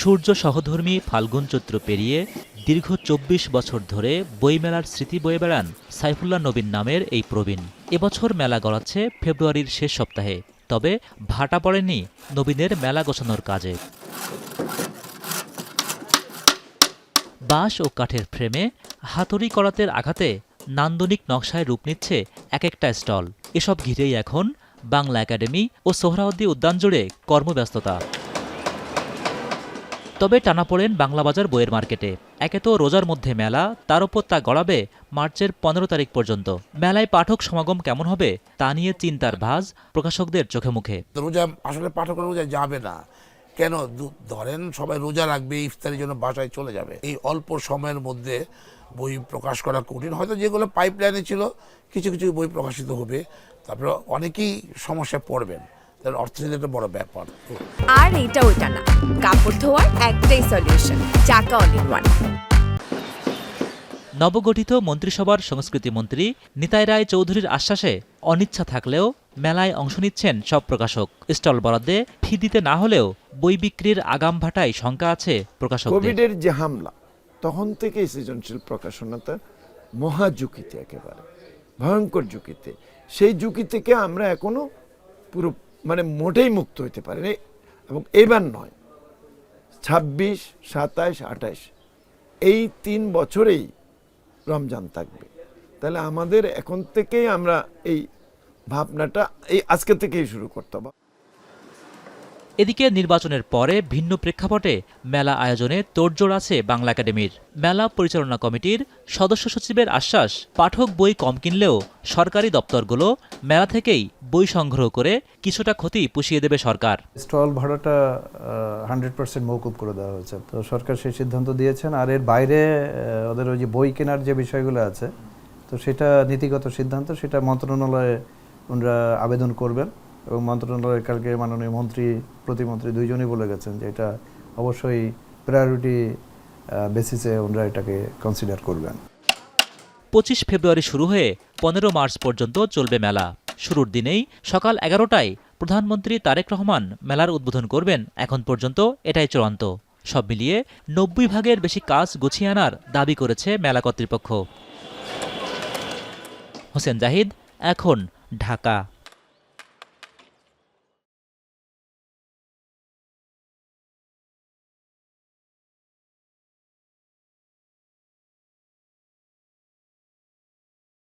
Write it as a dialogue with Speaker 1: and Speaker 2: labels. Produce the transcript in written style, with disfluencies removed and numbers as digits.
Speaker 1: সূর্য সহধর্মী ফাল্গুন চৈত্র পেরিয়ে দীর্ঘ ২৪ বছর ধরে বইমেলার স্মৃতি বয়ে বেড়ান সাইফুল্লাহ নবীন নামের এই প্রবীণ। এবছর মেলা গড়াচ্ছে ফেব্রুয়ারির শেষ সপ্তাহে। তবে ভাটা পড়েনি নবীনের মেলা গোছানোর কাজে। বাঁশ ও কাঠের ফ্রেমে হাতুড়ি করাতের আঘাতে নান্দনিক নকশায় রূপ নিচ্ছে এক একটা স্টল। এসব ঘিরেই এখন বাংলা একাডেমি ও সোহরাওয়ার্দী উদ্যান জুড়ে কর্মব্যস্ততা। তবে টানাপোড়েন বাংলাবাজার বইয়ের মার্কেটে। একে তো রোজার মধ্যে মেলা, তার উপর তা গড়াবে মার্চের ১৫ তারিখ পর্যন্ত। মেলায় পাঠক সমাগম কেমন হবে তা নিয়ে চিন্তার ভাঁজ প্রকাশকদের চোখে মুখে।
Speaker 2: রোজা আসলে পাঠকের রোজা যাবে না কেন, ধরেন সবাই রোজা রাখবে, ইফতারের জন্য বাসায় চলে যাবে। এই অল্প সময়ের মধ্যে বই প্রকাশ করা কঠিন। হয়তো যেগুলো পাইপলাইনে ছিল কিছু কিছু বই প্রকাশিত হবে, তারপরে অনেকেই সমস্যায় পড়বেন, তার অর্থনীতি একটা বড় ব্যাপার।
Speaker 3: আর এটা ওইটা না, কাপড় ধোয়ার একটাই সলিউশন, চাকা অল ইন ওয়ান।
Speaker 1: নবগঠিত মন্ত্রিসভার সংস্কৃতি মন্ত্রী নিতাই রায় চৌধুরীর আশ্বাসে অনিচ্ছা থাকলেও মেলায় অংশ নিচ্ছেন সব প্রকাশক। স্টল বরাদ্দে ফি দিতে না হলেও বই বিক্রির আগাম ভাটায় শঙ্কা আছে প্রকাশকদের।
Speaker 4: কোভিডের যে হামলা, তখন থেকে সৃজনশীল প্রকাশনাটা মহা ঝুঁকিতে, একেবারে ভয়ঙ্কর ঝুঁকিতে। সেই ঝুঁকি থেকে আমরা এখনো পুরো মোটেই মুক্ত হইতে পারিনি। এবং এবার নয়, ২৬, ২৭, ২৮ এই ৩ বছরেই রমজান থাকবে। তাহলে আমাদের এখন থেকেই আমরা এই ভাবনাটা এই আজকে থেকেই শুরু করতে হবে।
Speaker 1: এদিকে নির্বাচনের পরে ভিন্ন প্রেক্ষাপটে মেলা আয়োজনে তোড়জোড় আছে বাংলা একাডেমির। মেলা পরিচালনা কমিটির সদস্য সচিবের আশ্বাস, পাঠক বই কম কিনলেও সরকারি দপ্তরগুলো মেলা থেকেই বই সংগ্রহ করে কিছুটা ক্ষতি পুষিয়ে দেবে সরকার।
Speaker 5: স্টল ভাড়াটা 100% মওকুফ করে দেওয়া হয়েছে, তো সরকার সেই সিদ্ধান্ত দিয়েছেন। আর এর বাইরে ওদের ওই যে বই কেনার যে বিষয়গুলো আছে, তো সেটা নীতিগত সিদ্ধান্ত, সেটা মন্ত্রণালয়ে ওনারা আবেদন করবেন এবং মন্ত্রণালয়ের কালকে মাননীয় মন্ত্রী, প্রতিমন্ত্রী দুইজনই বলে গেছেন যে এটা অবশ্যই প্রায়োরিটি বেসিসে ওনারা এটাকে কনসিডার করবেন।
Speaker 1: ২৫ ফেব্রুয়ারি শুরু হয়ে ১৫ মার্চ পর্যন্ত চলবে মেলা। শুরুর দিনেই সকাল ১১টায় প্রধানমন্ত্রী তারেক রহমান মেলার উদ্বোধন করবেন। এখন পর্যন্ত এটাই চূড়ান্ত। সব মিলিয়ে ৯০ ভাগের বেশি কাজ গুছিয়ে আনার দাবি করেছে মেলা কর্তৃপক্ষ। হোসেন জাহিদ, এখন, ঢাকা।